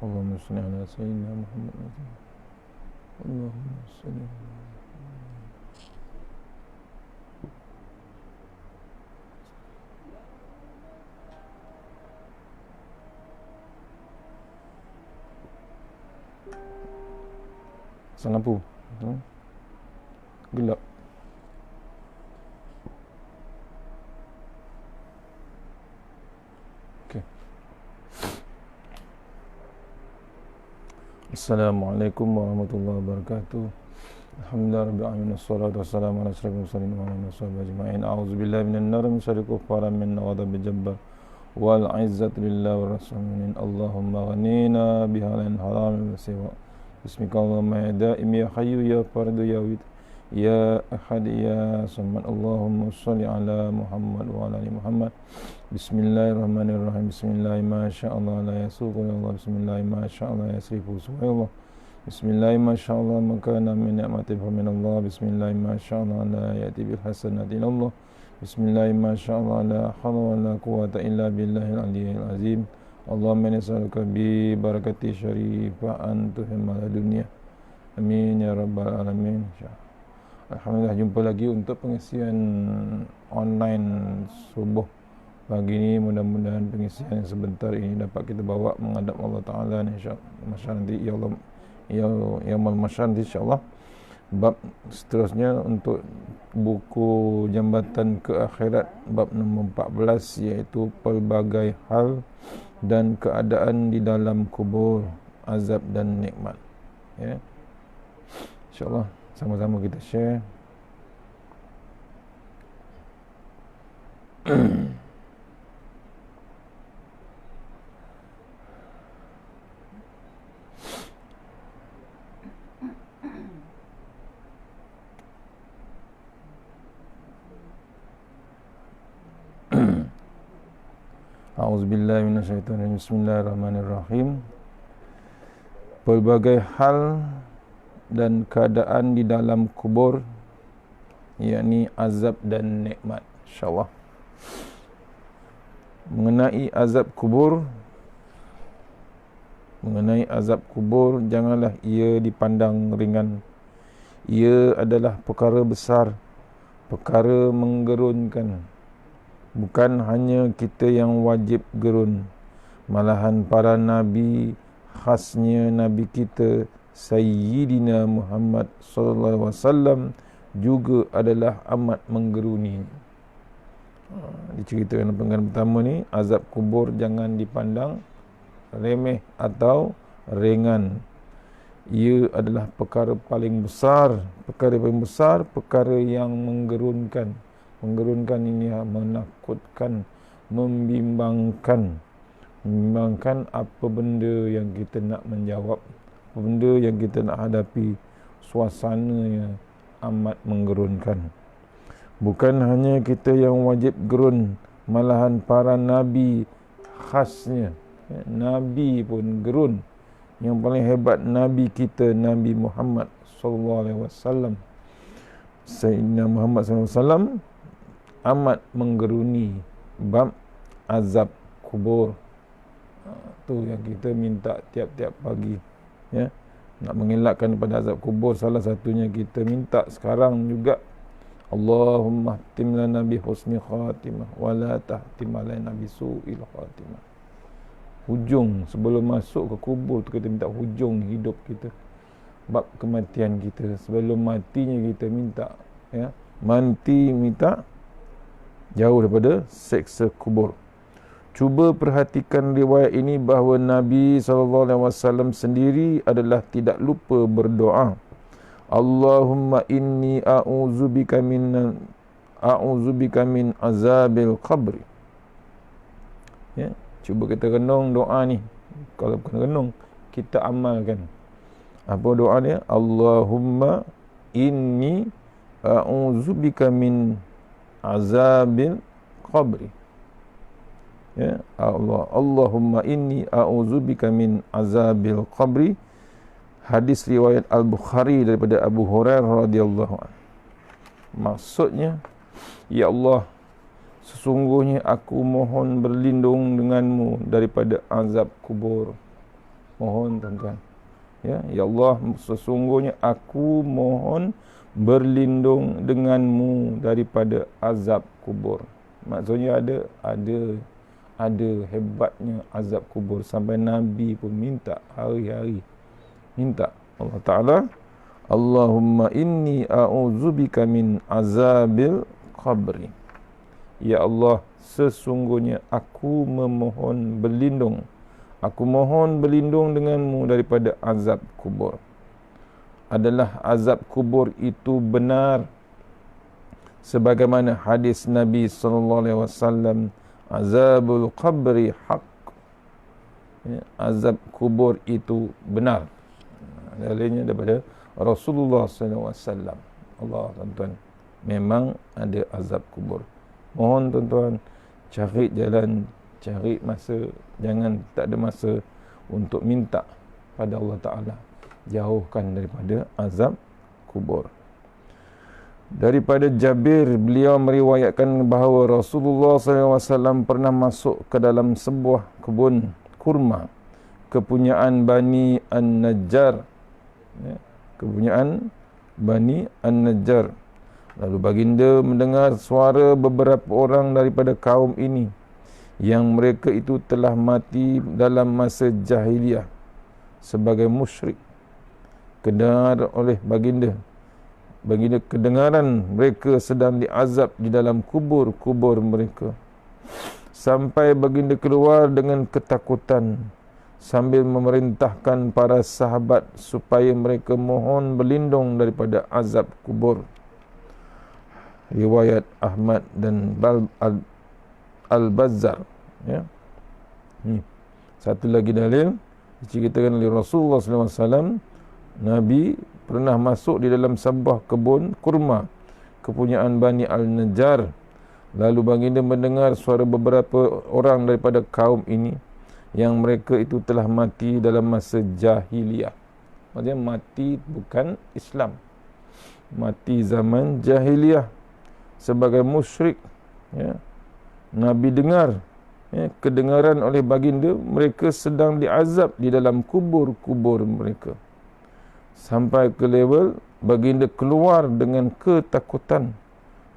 Allahumma salli ala sayyidina Muhammad. Allahumma salli ala pasang lampu. Gelap. Okey. Assalamualaikum warahmatullahi wabarakatuh. Alhamdulillah rabbil alamin wassalatu wassalamu ala asyrafil mursalin wa ala alihi washabbihi ajma'in. A'udzubillahi minan nar min syarri kuffarin min ghadabil jabbar wal 'izzati lillahi wa rasulih. Allahumma ghanina bihalal haram wa siwa. Bismillahirrahmanirrahim. Ya daim ya hayyu ya fardu ya wid ya ahad ya samad. Allahumma shalli ala Muhammad wa ala ali Muhammad. Bismillahirrahmanirrahim. Bismillah ma sya'allah la yasuqu Allah. Bismillah ma sya'allah yasrifu subhanallah. Bismillah ma sya'allah makana min ni'matin fa min Allah. Bismillah ma sya'allah la ya'ti bil hasanati illa Allah. Bismillah ma sya'allah la hawla wa la quwwata illa billahil aliyyil azim. Allahumma inni as'aluka bi barakati syarifah an tuhimmal dunia. Amin ya rabbal alamin. Alhamdulillah, jumpa lagi untuk pengisian online subuh pagi ini. Mudah-mudahan pengisian yang sebentar ini dapat kita bawa menghadap Allah Ta'ala insya-Allah nanti ya Allah yaumul masyar insya-Allah. Bab seterusnya untuk buku Jambatan ke Akhirat bab nombor 14, iaitu pelbagai hal dan keadaan di dalam kubur, azab dan nikmat. Ya. Insya-Allah sama-sama kita share. A'udzubillahi minasyaitonirrajim. Bismillahirrahmanirrahim. Pelbagai hal dan keadaan di dalam kubur, yakni azab dan nikmat, insya-Allah. Mengenai azab kubur, janganlah ia dipandang ringan. Ia adalah perkara besar, perkara menggerunkan. Bukan hanya kita yang wajib gerun, malahan para nabi, khasnya nabi kita Sayyidina Muhammad sallallahu alaihi wasallam juga adalah amat menggeruni. Diceritakan dalam penggalan pertama ni, azab kubur jangan dipandang remeh atau ringan. Ia adalah perkara paling besar, perkara yang menggerunkan. Menggerunkan ini menakutkan, membimbangkan apa benda yang kita nak menjawab, apa benda yang kita nak hadapi. Suasananya amat menggerunkan. Bukan hanya kita yang wajib gerun, malahan para nabi khasnya, nabi pun gerun. Yang paling hebat nabi kita, Nabi Muhammad sallallahu alaihi wasallam, Sayyidina Muhammad sallallahu alaihi wasallam amat menggeruni bab azab kubur. Tu yang kita minta tiap-tiap pagi, ya. Nak mengelakkan daripada azab kubur, salah satunya kita minta sekarang juga, Allahumma htim lana bi husni khatimah wa la tahtim alaina bi su'il khatimah. Hujung sebelum masuk ke kubur tu kita minta hujung hidup kita, bab kematian kita, sebelum matinya kita minta, ya, minta jauh daripada seksa kubur. Cuba perhatikan riwayat ini bahawa Nabi SAW sendiri adalah tidak lupa berdoa, Allahumma inni a'udzubika min azabil qabri. Ya, cuba kita renung doa ni. Kalau bukan renung, kita amalkan. Apa doa dia? Allahumma inni a'udzubika min azabil qabri. Ya, Allahumma inni a'udzubika min azabil qabri. Hadis riwayat Al-Bukhari daripada Abu Hurairah radhiyallahu anhu. Maksudnya, ya Allah, sesungguhnya aku mohon berlindung denganmu daripada azab kubur. Mohon tuan-tuan. Ya Allah, sesungguhnya aku mohon berlindung denganmu daripada azab kubur. Maksudnya ada hebatnya azab kubur sampai Nabi pun minta hari-hari. Minta Allah Ta'ala, Allahumma inni a'udzubika min azabil qabri. Ya Allah, sesungguhnya aku memohon berlindung. Aku mohon berlindung denganmu daripada azab kubur. Adalah azab kubur itu benar. Sebagaimana hadis Nabi SAW, azabul qabri haq. Ya, azab kubur itu benar. Dalilnya daripada Rasulullah SAW. Allah, tuan-tuan, memang ada azab kubur. Mohon tuan-tuan, cari jalan, cari masa, jangan tak ada masa untuk minta pada Allah Ta'ala, jauhkan daripada azab kubur. Daripada Jabir, beliau meriwayatkan bahawa Rasulullah SAW pernah masuk ke dalam sebuah kebun kurma kepunyaan Bani An-Najjar, kepunyaan Bani An-Najjar. Lalu baginda mendengar suara beberapa orang daripada kaum ini yang mereka itu telah mati dalam masa jahiliyah sebagai musyrik. Kedengar oleh baginda kedengaran mereka sedang diazab di dalam kubur-kubur mereka. Sampai baginda keluar dengan ketakutan sambil memerintahkan para sahabat supaya mereka mohon berlindung daripada azab kubur. Riwayat Ahmad dan Al-Bazzar. Ya. Satu lagi dalil diceritakan oleh Rasulullah SAW, Nabi pernah masuk di dalam sebuah kebun kurma kepunyaan Bani Al-Najjar. Lalu baginda mendengar suara beberapa orang daripada kaum ini yang mereka itu telah mati dalam masa jahiliyah. Maksudnya mati bukan Islam, mati zaman jahiliyah sebagai musyrik. Ya. Nabi dengar, kedengaran oleh baginda mereka sedang diazab di dalam kubur-kubur mereka. Sampai ke level baginda keluar dengan ketakutan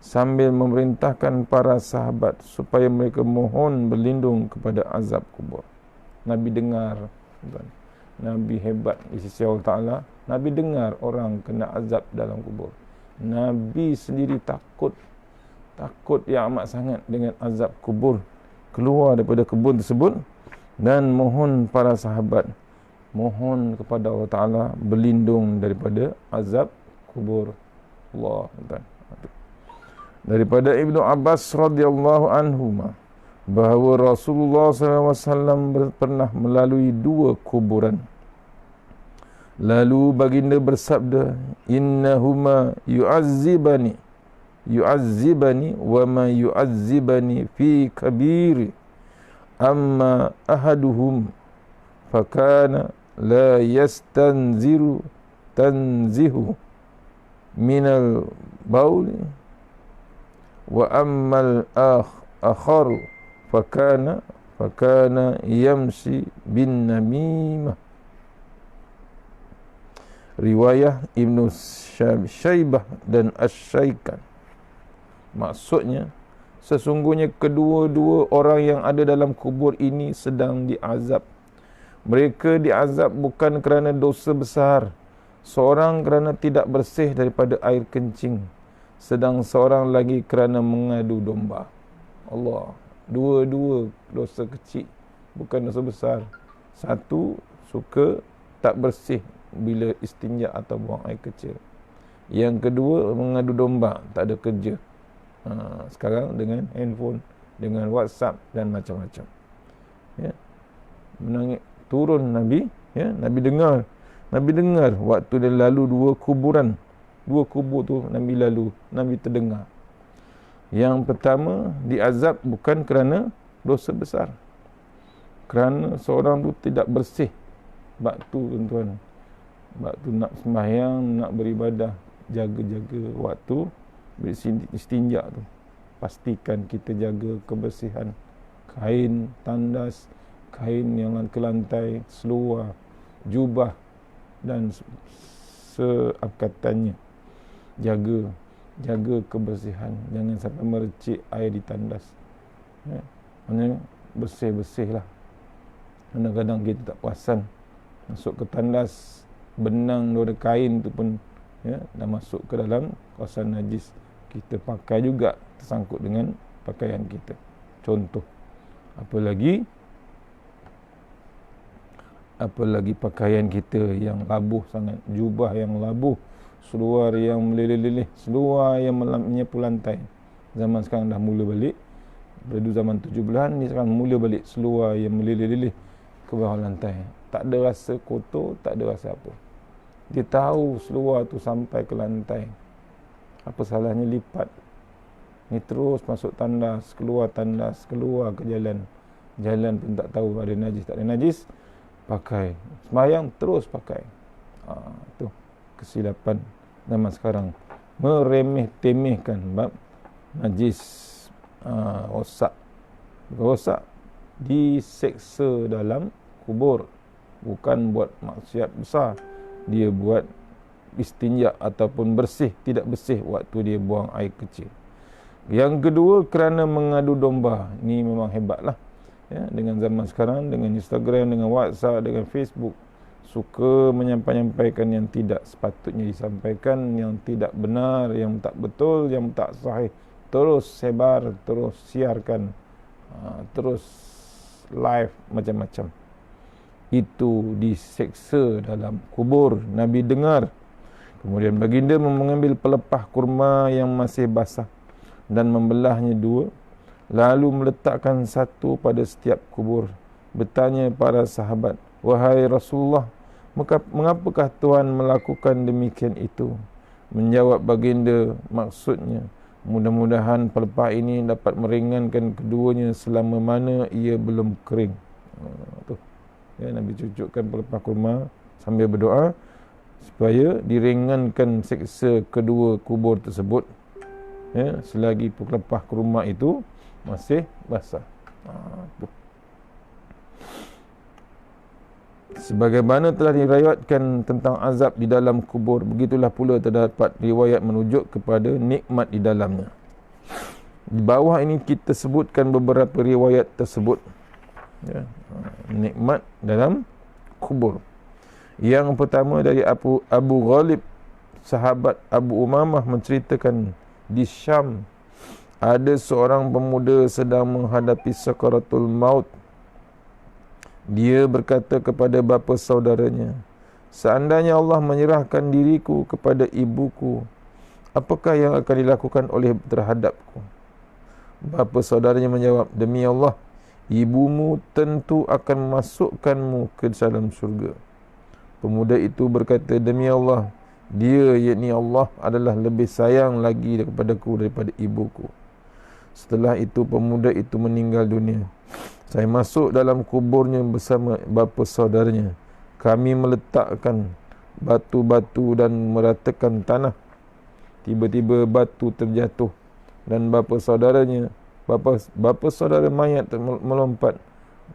sambil memerintahkan para sahabat supaya mereka mohon berlindung kepada azab kubur. Nabi dengar, Nabi hebat di sisi Allah Ta'ala. Nabi dengar orang kena azab dalam kubur. Nabi sendiri takut yang amat sangat dengan azab kubur. Keluar daripada kebun tersebut dan mohon para sahabat, mohon kepada Allah Ta'ala berlindung daripada azab kubur. Allah. Daripada Ibnu Abbas radhiyallahu anhuma bahawa Rasulullah SAW pernah melalui 2 kuburan. Lalu baginda bersabda, innahuma yu'azzibani wa ma yu'azzibani fi kabiri, amma ahaduhum fakana la tanzihu minal bauli wa ammal akharu fakana yamshi bin namimah. Riwayah Ibnu Syaibah dan Asy-Syaikan. Maksudnya, sesungguhnya kedua-dua orang yang ada dalam kubur ini sedang diazab. Mereka diazab bukan kerana dosa besar. Seorang kerana tidak bersih daripada air kencing, sedang seorang lagi kerana mengadu domba. Allah. Dua-dua dosa kecil, bukan dosa besar. Satu, suka tak bersih bila istinja atau buang air kecil. Yang kedua, mengadu domba, tak ada kerja. Sekarang dengan handphone, dengan WhatsApp dan macam-macam. Ya. Menangis turun Nabi, ya, Nabi dengar waktu dia lalu 2 kuburan. 2 kubur tu Nabi lalu, Nabi terdengar. Yang pertama, diazab bukan kerana dosa besar, kerana seorang tu tidak bersih. Waktu tuan-tuan, waktu nak sembahyang, nak beribadah, jaga-jaga waktu beristinja tu. Pastikan kita jaga kebersihan kain tandas, kain yang ke lantai, seluar, jubah dan seangkatannya. Jaga kebersihan, jangan sampai mercik air di tandas. Maksudnya bersih-bersih lah. Kadang-kadang kita tak perasan masuk ke tandas, benang daripada kain tu pun dah masuk ke dalam kawasan najis. Kita pakai juga tersangkut dengan pakaian kita. Contoh, apalagi pakaian kita yang labuh sangat, jubah yang labuh, seluar yang meleleh-leleh, seluar yang menyapu lantai. Zaman sekarang dah mula balik. Dulu zaman 70-an ni sekarang mula balik seluar yang meleleh-leleh ke bawah lantai. Tak ada rasa kotor, tak ada rasa apa. Dia tahu seluar tu sampai ke lantai. Apa salahnya lipat? Ni terus masuk tandas, keluar ke jalan. Jalan pun tak tahu ada najis, tak ada najis. Pakai. Sembahyang terus pakai. Tu kesilapan zaman sekarang. Meremeh-temehkan bab najis. Rosak. Rosak diseksa dalam kubur. Bukan buat maksiat besar. Dia buat istinja ataupun bersih, tidak bersih waktu dia buang air kecil. Yang kedua, kerana mengadu domba. Ini memang hebatlah. Dengan zaman sekarang, dengan Instagram, dengan WhatsApp, dengan Facebook, suka menyampaikan yang tidak sepatutnya disampaikan, yang tidak benar, yang tak betul, yang tak sahih. Terus sebar, terus siarkan, terus live macam-macam. Itu diseksa dalam kubur. Nabi dengar. Kemudian baginda mengambil pelepah kurma yang masih basah dan membelahnya dua, lalu meletakkan satu pada setiap kubur. Bertanya para sahabat, "Wahai Rasulullah, mengapakah Tuhan melakukan demikian itu?" Menjawab baginda, "Maksudnya, mudah-mudahan pelepah ini dapat meringankan keduanya selama mana ia belum kering." Nabi cucukkan pelepah kurma sambil berdoa supaya diringankan seksa kedua kubur tersebut, selagi pelepah kurma itu masih basah. Sebagaimana telah diriwayatkan tentang azab di dalam kubur, begitulah pula terdapat riwayat menunjuk kepada nikmat di dalamnya. Di bawah ini kita sebutkan beberapa riwayat tersebut. Nikmat dalam kubur. Yang pertama dari Abu Ghalib, sahabat Abu Umamah, menceritakan di Syam ada seorang pemuda sedang menghadapi sakaratul maut. Dia berkata kepada bapa saudaranya, "Seandainya Allah menyerahkan diriku kepada ibuku, apakah yang akan dilakukan oleh terhadapku?" Bapa saudaranya menjawab, "Demi Allah, ibumu tentu akan memasukkanmu ke dalam syurga." Pemuda itu berkata, "Demi Allah, dia, yakni Allah, adalah lebih sayang lagi kepadaku daripada ibuku." Setelah itu pemuda itu meninggal dunia. Saya masuk dalam kuburnya bersama bapa saudaranya. Kami meletakkan batu-batu dan meratakan tanah. Tiba-tiba batu terjatuh dan bapa saudara mayat melompat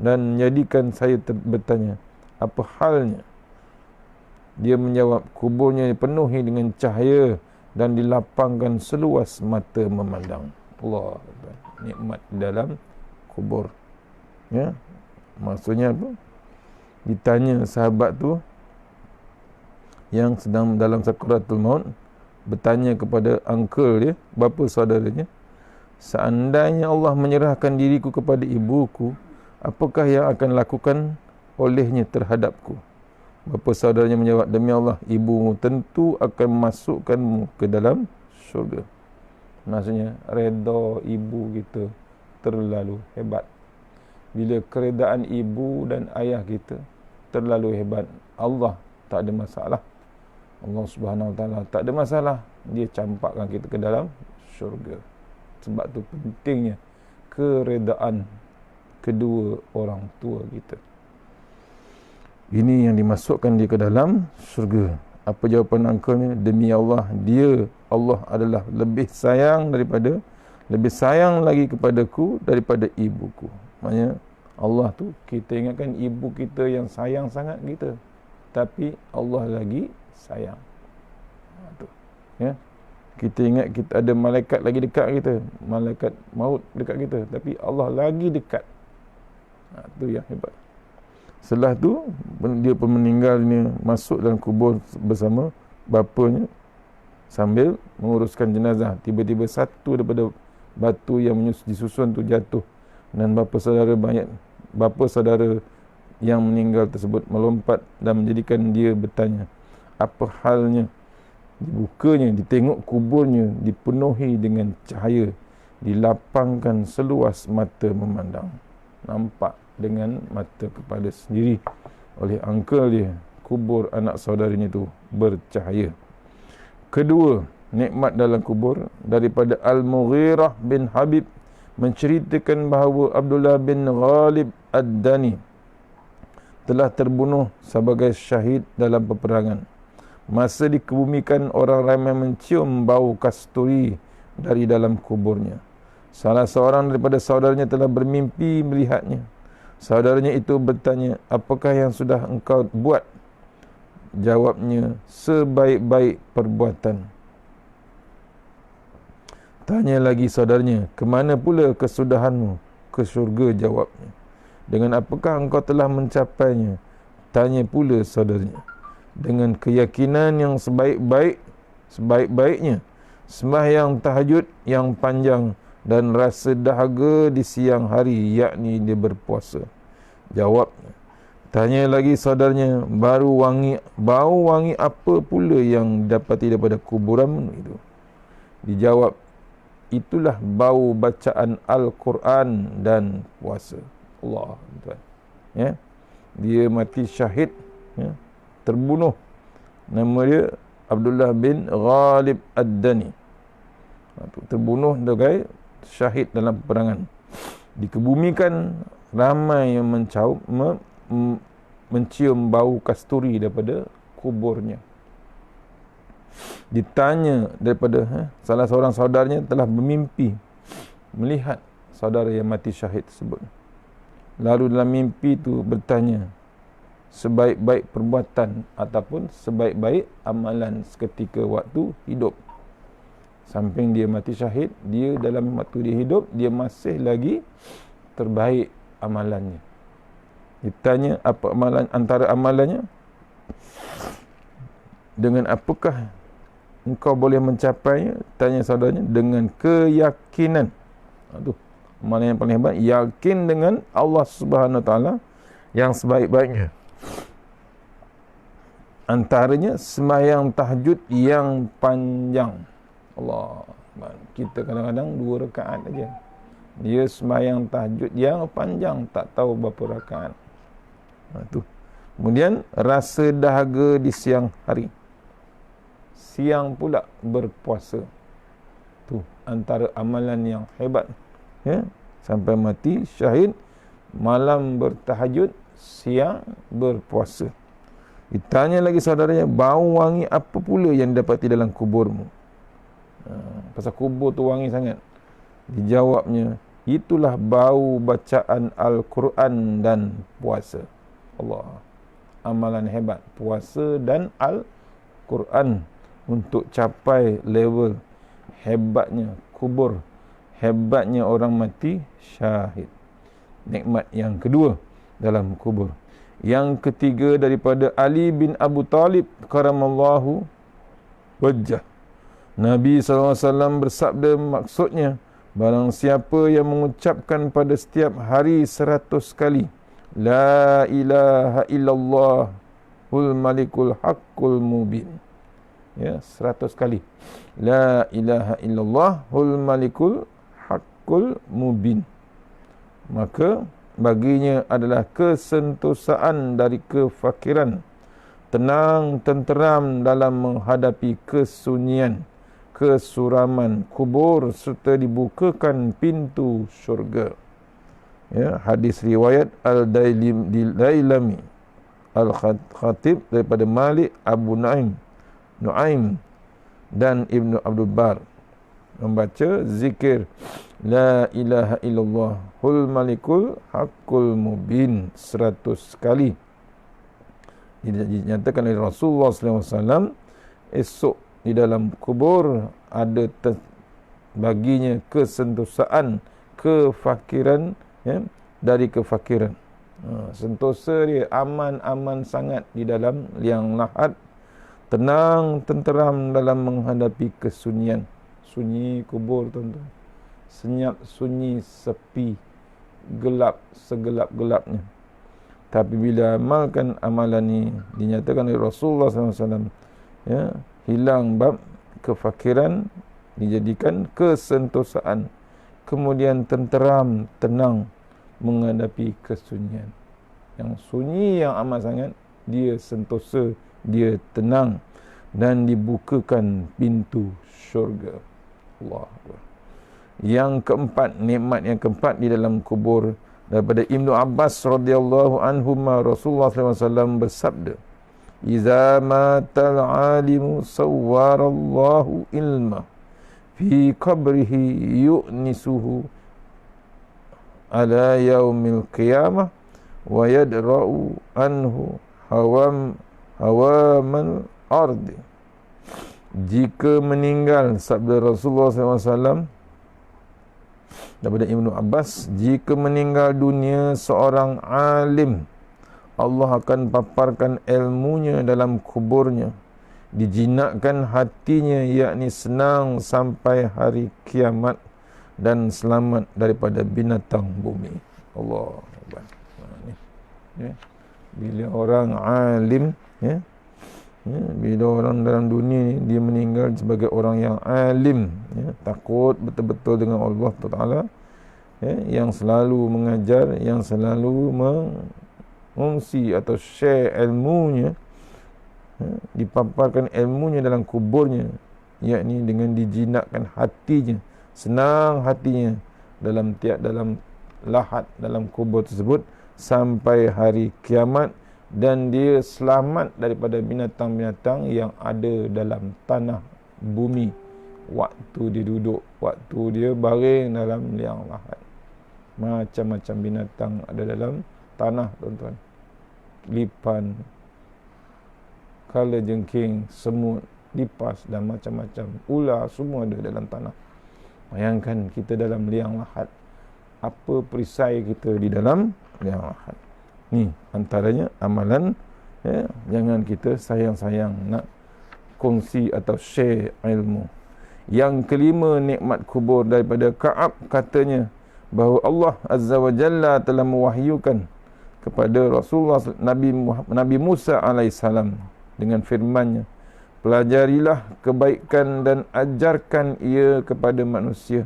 dan menjadikan saya bertanya, "Apa halnya?" Dia menjawab, "Kuburnya dipenuhi dengan cahaya dan dilapangkan seluas mata memandang." Allah, nikmat dalam kubur. Maksudnya apa? Ditanya sahabat tu yang sedang dalam sakaratul maut, bertanya kepada uncle dia, bapa saudaranya, "Seandainya Allah menyerahkan diriku kepada ibuku, apakah yang akan lakukan olehnya terhadapku?" Bapa saudaranya menjawab, "Demi Allah, ibumu tentu akan memasukkanmu ke dalam syurga." Maksudnya, redha ibu kita terlalu hebat. Bila keredaan ibu dan ayah kita terlalu hebat, Allah tak ada masalah. Allah Subhanahu Wa Taala tak ada masalah. Dia campakkan kita ke dalam syurga. Sebab tu pentingnya keredaan kedua orang tua kita. Ini yang dimasukkan dia ke dalam syurga. Apa jawapan uncle-nya? "Demi Allah, dia, Allah adalah lebih sayang lagi kepadaku daripada ibuku." Maksudnya Allah tu, kita ingatkan ibu kita yang sayang sangat kita. tapi Allah lagi sayang. Tu. Ya. Kita ingat kita ada malaikat lagi dekat kita, malaikat maut dekat kita, tapi Allah lagi dekat. Tu yang hebat. Setelah tu dia pun meninggal ni, masuk dalam kubur bersama bapanya sambil menguruskan jenazah. Tiba-tiba satu daripada batu yang disusun tu jatuh dan bapa saudara yang meninggal tersebut melompat dan menjadikan dia bertanya, apa halnya? Dibukanya, ditengok kuburnya dipenuhi dengan cahaya, dilapangkan seluas mata memandang. Nampak dengan mata kepala sendiri oleh uncle dia, kubur anak saudaranya itu bercahaya. Kedua, nikmat dalam kubur daripada Al-Mughirah bin Habib menceritakan bahawa Abdullah bin Ghalib Ad-Dani telah terbunuh sebagai syahid dalam peperangan. Masa dikebumikan, orang ramai mencium bau kasturi dari dalam kuburnya. Salah seorang daripada saudaranya telah bermimpi melihatnya. Saudaranya itu bertanya, apakah yang sudah engkau buat? Jawabnya, sebaik-baik perbuatan. Tanya lagi saudaranya, ke mana pula kesudahanmu? Ke syurga, jawabnya. Dengan apakah engkau telah mencapainya? Tanya pula saudaranya. Dengan keyakinan yang sebaik-baiknya, sembahyang tahajud yang panjang dan rasa dahaga di siang hari, yakni dia berpuasa. Jawabnya. Tanya lagi saudaranya, bau wangi apa pula yang dapati daripada kuburanmu itu? Dijawab, itulah bau bacaan Al-Quran dan puasa. Allah, tuan. Ya. Dia mati syahid, ya. Terbunuh. Nama dia Abdullah bin Ghalib Ad-Dani. Terbunuh sebagai syahid dalam peperangan. Dikebumikan, ramai yang mencium bau kasturi daripada kuburnya. Ditanya daripada salah seorang saudaranya telah bermimpi melihat saudara yang mati syahid tersebut. Lalu dalam mimpi itu bertanya, sebaik-baik perbuatan ataupun sebaik-baik amalan seketika waktu hidup. Samping dia mati syahid, dia dalam waktu dia hidup, dia masih lagi terbaik amalannya. Ditanya apa amalan, antara amalannya, dengan apakah engkau boleh mencapainya? Tanya saudaranya, dengan keyakinan. Aduh, amalan yang paling hebat, yakin dengan Allah Subhanahu Wa Taala yang sebaik-baiknya. Antaranya sembahyang tahajud yang panjang. Allah, kita kadang-kadang 2 rakaat aja. Dia sembahyang tahajud yang panjang, tak tahu berapa rakaat. Tu. Kemudian rasa dahaga di siang hari. Siang pula berpuasa. Tu antara amalan yang hebat. Ya, sampai mati syahid, malam bertahajud, siang berpuasa. Ditanya lagi saudaranya, bau wangi apa pula yang dapati dalam kuburmu? Pasal kubur tu wangi sangat. Dijawabnya, itulah bau bacaan Al-Quran dan puasa. Allah, amalan hebat, puasa dan Al-Quran untuk capai level hebatnya kubur, hebatnya orang mati syahid. Nikmat yang kedua dalam kubur. Yang ketiga daripada Ali bin Abu Talib karamallahu wajah. Nabi SAW bersabda, maksudnya, barang siapa yang mengucapkan pada setiap hari 100 kali, La ilaha illallah hul malikul haqqul mubin. Ya, 100 kali. La ilaha illallah hul malikul haqqul mubin. Maka baginya adalah kesentosaan dari kefakiran, tenang tenteram dalam menghadapi kesunyian, kesuraman kubur serta dibukakan pintu syurga. Ya, hadis riwayat Al-Dailami Al-Khatib daripada Malik Abu Nuaim dan Ibnu Abdul Bar membaca zikir La ilaha illallah hul malikul haqqul mubin 100 kali. Dinyatakan oleh Rasulullah SAW, esok di dalam kubur ada baginya kesentosaan, kefakiran, ya, dari kefakiran. Sentosa dia aman-aman sangat di dalam liang lahat, tenang, tenteram dalam menghadapi kesunyian. Sunyi kubur, tuan-tuan. Senyap, sunyi, sepi, gelap, segelap-gelapnya. Tapi bila amalkan amalan ni, dinyatakan oleh Rasulullah SAW, ya, hilang bab kefakiran, dijadikan kesentosaan, kemudian tenteram, tenang menghadapi kesunyian. Yang sunyi yang amat sangat, dia sentosa, dia tenang, dan dibukakan pintu syurga. Allah. Yang keempat, nikmat yang keempat di dalam kubur, daripada Ibnu Abbas radhiyallahu anhuma, Rasulullah SAW bersabda, "Iza matal alimu sawwarallahu ilma fi qabrihi yu'nisuhu ala yaumil qiyamah wa yadra'u anhu hawaman ardi." Jika meninggal, sabda Rasulullah SAW daripada Ibnu Abbas, jika meninggal dunia seorang alim, Allah akan paparkan ilmunya dalam kuburnya, dijinakkan hatinya, yakni senang sampai hari kiamat, dan selamat daripada binatang bumi. Allah. Bila orang alim, ya, bila orang dalam dunia ni, dia meninggal sebagai orang yang alim, ya, takut betul-betul dengan Allah Ta'ala, ya, yang selalu mengajar, yang selalu mengongsi atau share ilmunya, ya, dipaparkan ilmunya dalam kuburnya, yakni dengan dijinakkan hatinya, senang hatinya dalam lahat, dalam kubur tersebut sampai hari kiamat, dan dia selamat daripada binatang-binatang yang ada dalam tanah bumi waktu dia duduk, waktu dia baring dalam liang lahat. Macam-macam binatang ada dalam tanah, tuan-tuan. Lipan, kalajengking, semut, lipas dan macam-macam ular, semua ada dalam tanah. Bayangkan kita dalam liang lahat, apa perisai kita di dalam liang lahat. Ni antaranya amalan, ya, jangan kita sayang-sayang nak kongsi atau share ilmu. Yang kelima, nikmat kubur, daripada Ka'ab katanya bahawa Allah Azza wa Jalla telah mewahyukan kepada Rasulullah Nabi Musa alaihissalam dengan firman-Nya, "Pelajarilah kebaikan dan ajarkan ia kepada manusia,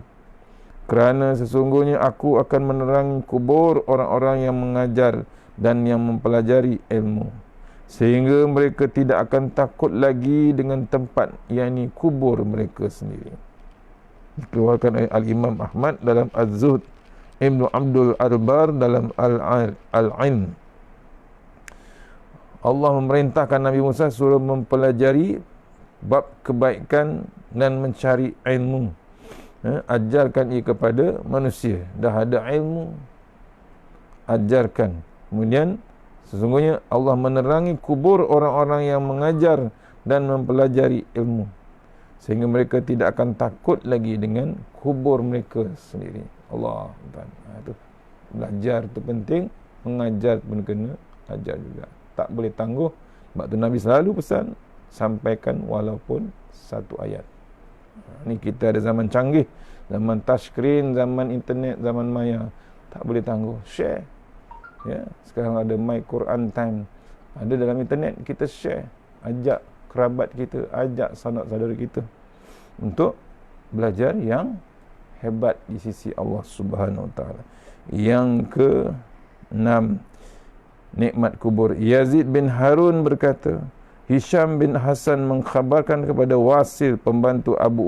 kerana sesungguhnya aku akan menerangi kubur orang-orang yang mengajar dan yang mempelajari ilmu, sehingga mereka tidak akan takut lagi dengan tempat, yakni kubur mereka sendiri." Dikeluarkan oleh Al-Imam Ahmad dalam Az-Zuhd, Ibnu Abdul Arbar dalam Al-Ilm. Allah memerintahkan Nabi Musa suruh mempelajari bab kebaikan dan mencari ilmu, ajarkan ia kepada manusia. Dah ada ilmu, ajarkan. Kemudian sesungguhnya Allah menerangi kubur orang-orang yang mengajar dan mempelajari ilmu, sehingga mereka tidak akan takut lagi dengan kubur mereka sendiri. Allah. Itu belajar tu penting, mengajar pun kena ajar juga. Tak boleh tangguh. Sebab tu Nabi selalu pesan, sampaikan walaupun satu ayat. Ni kita ada zaman canggih, zaman touchscreen, zaman internet, zaman maya. Tak boleh tangguh. Share. Ya, sekarang ada My Quran Time, ada dalam internet, kita share, ajak kerabat kita, ajak saudara-saudara kita untuk belajar yang hebat di sisi Allah Subhanahu Wa Taala. Yang ke-6, nikmat kubur. Yazid bin Harun berkata, Hisham bin Hasan mengkhabarkan kepada Wasil, pembantu Abu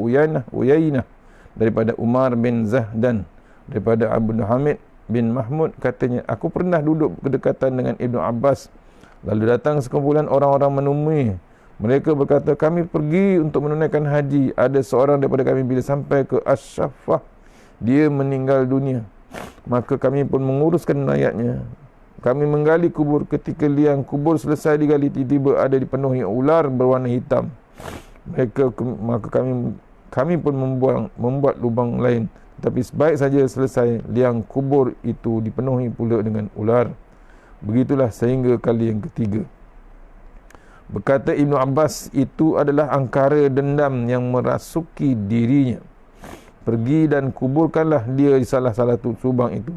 Uyainah daripada Umar bin Zahdan, daripada Abu Hamid bin Mahmud, katanya, aku pernah duduk berdekatan dengan Ibnu Abbas, lalu datang sekumpulan orang-orang menemui. Mereka berkata, kami pergi untuk menunaikan haji. Ada seorang daripada kami bila sampai ke Ash-Shafah, dia meninggal dunia. Maka kami pun menguruskan mayatnya kami menggali kubur. Ketika liang kubur selesai digali, tiba-tiba ada dipenuhi ular berwarna hitam. Maka kami pun membuat lubang lain. Tapi sebaik saja selesai, liang kubur itu dipenuhi pula dengan ular. Begitulah sehingga kali yang ketiga. Berkata Ibnu Abbas, itu adalah angkara dendam yang merasuki dirinya. Pergi dan kuburkanlah dia di salah satu lubang itu.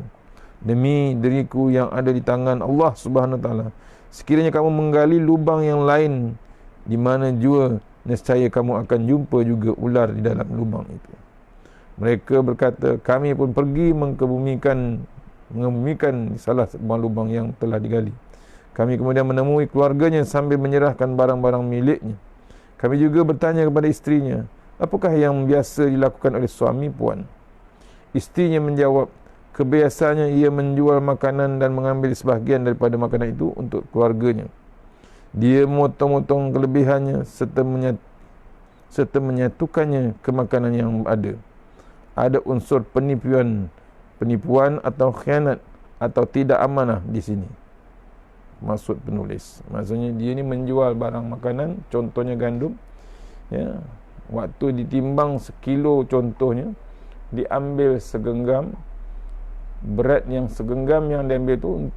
Demi diriku yang ada di tangan Allah Subhanahu Wa Taala, sekiranya kamu menggali lubang yang lain di mana jua, nescaya kamu akan jumpa juga ular di dalam lubang itu. Mereka berkata, kami pun pergi mengebumikan di salah lubang yang telah digali. Kami kemudian menemui keluarganya sambil menyerahkan barang-barang miliknya. Kami juga bertanya kepada istrinya, apakah yang biasa dilakukan oleh suami puan? Istrinya menjawab, kebiasaannya ia menjual makanan dan mengambil sebahagian daripada makanan itu untuk keluarganya. Dia memotong-motong kelebihannya serta menyatukannya ke makanan yang ada. Ada unsur penipuan atau khianat atau tidak amanah di sini. Maksud penulis, maksudnya dia ni menjual barang makanan, contohnya gandum, ya, waktu ditimbang sekilo contohnya, diambil segenggam, berat yang segenggam yang diambil tu,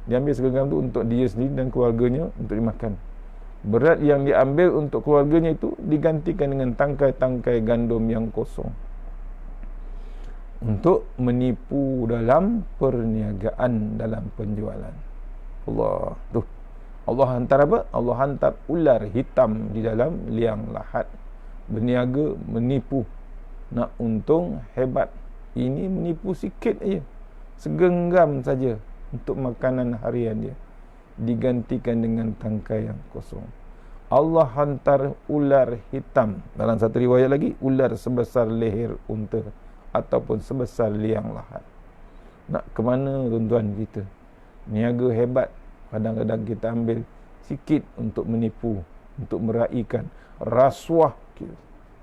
diambil segenggam tu untuk dia sendiri dan keluarganya untuk dimakan. Berat yang diambil untuk keluarganya itu digantikan dengan tangkai-tangkai gandum yang kosong untuk menipu dalam perniagaan, dalam penjualan. Allah hantar apa? Allah hantar ular hitam di dalam liang lahat, berniaga menipu, nak untung hebat. Ini menipu sikit aja, segenggam saja untuk makanan harian dia, digantikan dengan tangkai yang kosong. Allah hantar ular hitam, dalam satu riwayat lagi, ular sebesar leher unta ataupun sebesar liang lahat. Nak ke mana tuan-tuan kita? Niaga hebat, kadang-kadang kita ambil sikit untuk menipu, untuk meraihkan rasuah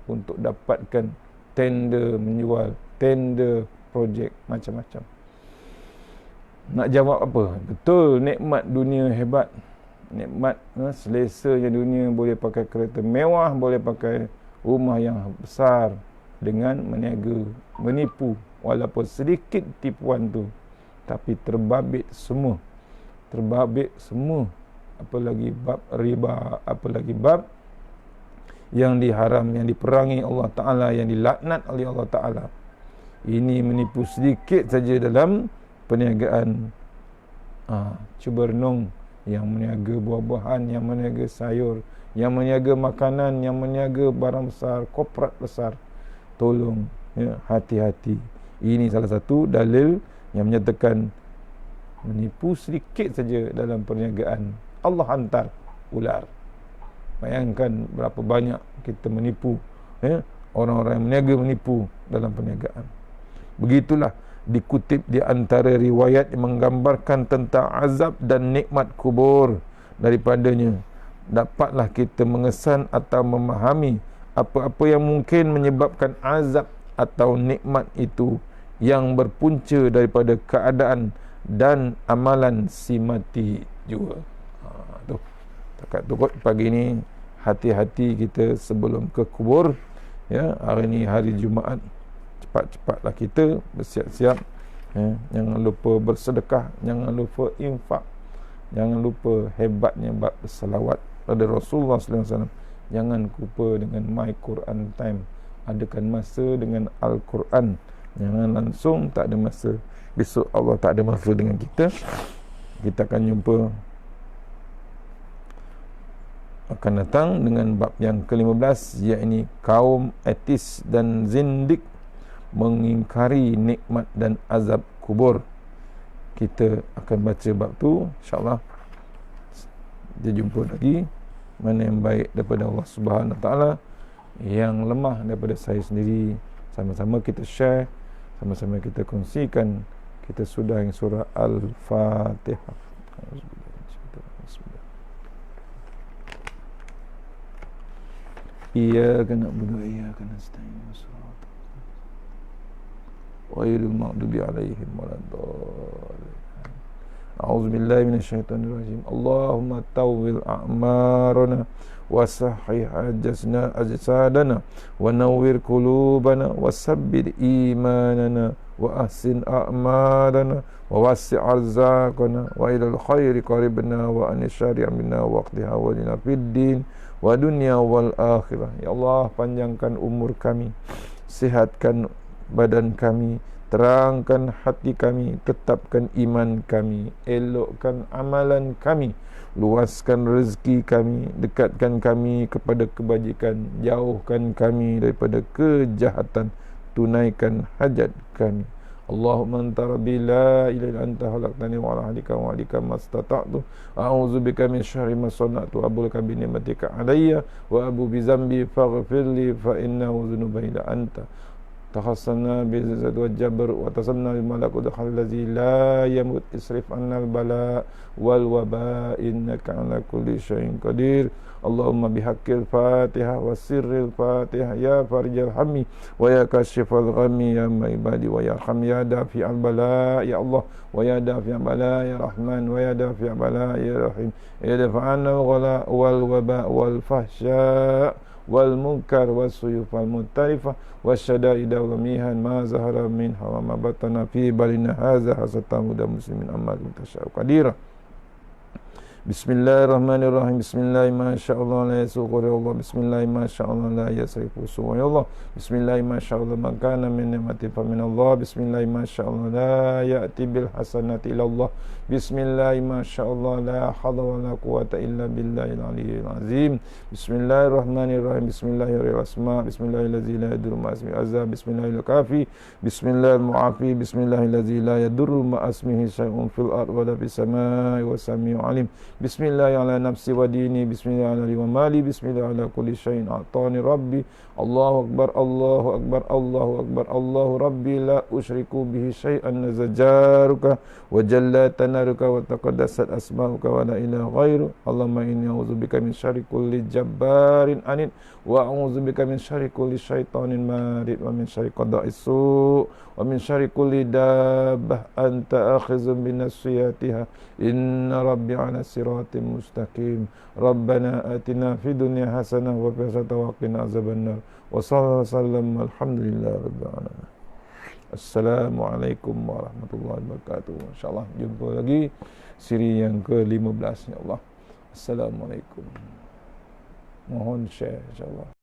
untuk dapatkan tender menjual, tender projek macam-macam. Nak jawab apa? Betul, nikmat dunia hebat, nikmat selesanya dunia, boleh pakai kereta mewah, boleh pakai rumah yang besar, dengan meniaga, menipu, walaupun sedikit tipuan tu, tapi terbabit semua, apalagi bab riba, apalagi bab yang diharam, yang diperangi Allah Ta'ala, yang dilaknat oleh Allah Ta'ala. Ini menipu sedikit saja dalam perniagaan. Cuba renung, yang meniaga buah-buahan, yang meniaga sayur, yang meniaga makanan, yang meniaga barang besar, korporat besar, tolong, ya, hati-hati. Ini salah satu dalil yang menyatakan menipu sedikit saja dalam perniagaan, Allah hantar ular. Bayangkan berapa banyak kita menipu, ya, orang-orang yang meniaga menipu dalam perniagaan. Begitulah dikutip di antara riwayat yang menggambarkan tentang azab dan nikmat kubur. Daripadanya dapatlah kita mengesan atau memahami apa-apa yang mungkin menyebabkan azab atau nikmat itu, yang berpunca daripada keadaan dan amalan si mati juga. Tu takat tukut pagi ni, hati-hati kita sebelum ke kubur, ya. Hari ni hari Jumaat, cepat-cepatlah kita bersiap-siap, ya. Jangan lupa bersedekah, jangan lupa infak, jangan lupa hebatnya bab selawat pada Rasulullah sallallahu alaihi wasallam. Jangan lupa dengan My Quran Time, adakan masa dengan Al-Quran. Jangan langsung tak ada masa. Besok Allah tak ada masa dengan kita. Kita akan jumpa, akan datang dengan bab yang ke-15, iaitu kaum etis dan zindik mengingkari nikmat dan azab kubur. Kita akan baca bab tu, insya-Allah. Kita jumpa lagi. Mana yang baik daripada Allah Subhanahu Wa Taala, yang lemah daripada saya sendiri. Sama-sama kita share, sama-sama kita kongsikan. Kita sudahi surah Al-Fatihah. Iyyaka na'budu wa iyyaka nasta'in. Ghairil maghdubi 'alaihim waladdallin. A'udzubillahi minasyaitonirrajim. Allahumma tawwil a'marana wa sahih ajsadana wa nawwir qulubana wa sabbit imanana wa ahsin a'malana wa wasi' arzaqana wa ilal khairi qaribna wa anisyari amina wa qdiha walina fid din wa dunya wal akhirah. Ya Allah, panjangkan umur kami, sihatkan badan kami, terangkan hati kami, tetapkan iman kami, elokkan amalan kami, luaskan rezeki kami, dekatkan kami kepada kebajikan, jauhkan kami daripada kejahatan, tunaikan hajat kami. Allahumma anta rabbi la ilaha illa anta khalaqtani wa ala ahlika wa alika mastata'tu a'udzu bika min syarri ma sana'tu abulka bi ni'matika alayya wa abu bi zambi faghfirli fa innahu dzunubi illa anta tahassana bi izzati wa jabr wa tasanna bi malakut allazi la yamut isrif annal bala wal waba innaka ala kulli syai'in qadir. Allahumma bihaqqil Fatihah wa sirril Fatihah ya farijal hammi wa ya kashifal ghammi ya maibadi wa ya arham ya dafi'al bala ya Allah wa ya dafi'al bala ya Rahman wa ya dafi'al bala ya Rahim ya dafa'ana wal waba wal fahsya wal munkar was suyuf wal mutarifah wasyadaida wal mihan ma zahara min hawa ma batana fi balina hadza hasatamu da muslimin amma tasya'u qadira. Bismillahirrahmanirrahim. Bismillah masyaallah la yasuqu Allah. Bismillah masyaallah la yasrifu Allah. Bismillah masyaallah man kana min ni'mati fa min Allah. Bismillah masyaallah la ya'ti bil hasanati ila Allah. Bismillah masyaallah la hawla wa la quwwata illa billahil aliyyil azim. Bismillahirrahmanirrahim. Bismillahirrahmanirrahim. Bismillahirrahmanirrahim. La yadurru ma ismihi azza. Bismillahil kafi. Bismillahil mu'afi. Bismillahirrahmanirrahim. La yadurru ma ismihi syai'un fil ard wa la fis samai wa samiu alim. Bismillah ala nafsi wa dini. Bismillah ala wa mali. Bismillah ala kulli syai'in a'tani rabbi. Allahu akbar, Allahu akbar, Allahu akbar, Allahu rabbi la usyriku bihi syai'an nazajaruka wa jalla tanaruka wa taqaddasat asma'uka wa la ilaha ghairu. Allahumma inni a'udzubika min syarri kulli jabbarin anid wa a'udzubika min syarri kulli syaitanin marid wa min syarri qada'is su' wa min syarri kulli dabbah anta akhizun binasiyatiha inna rabbi ala siratim mustaqim. Rabbana atina fid dunya hasanah wa fil akhirati wa qina azabannar. Wa sallallahu alaihi wasallam alhamdulillahi rabbil alamin. Assalamualaikum warahmatullahi wabarakatuh. Insyaallah jumpa lagi siri yang ke-15 ya Allah. Assalamualaikum. Mohon share insyaallah.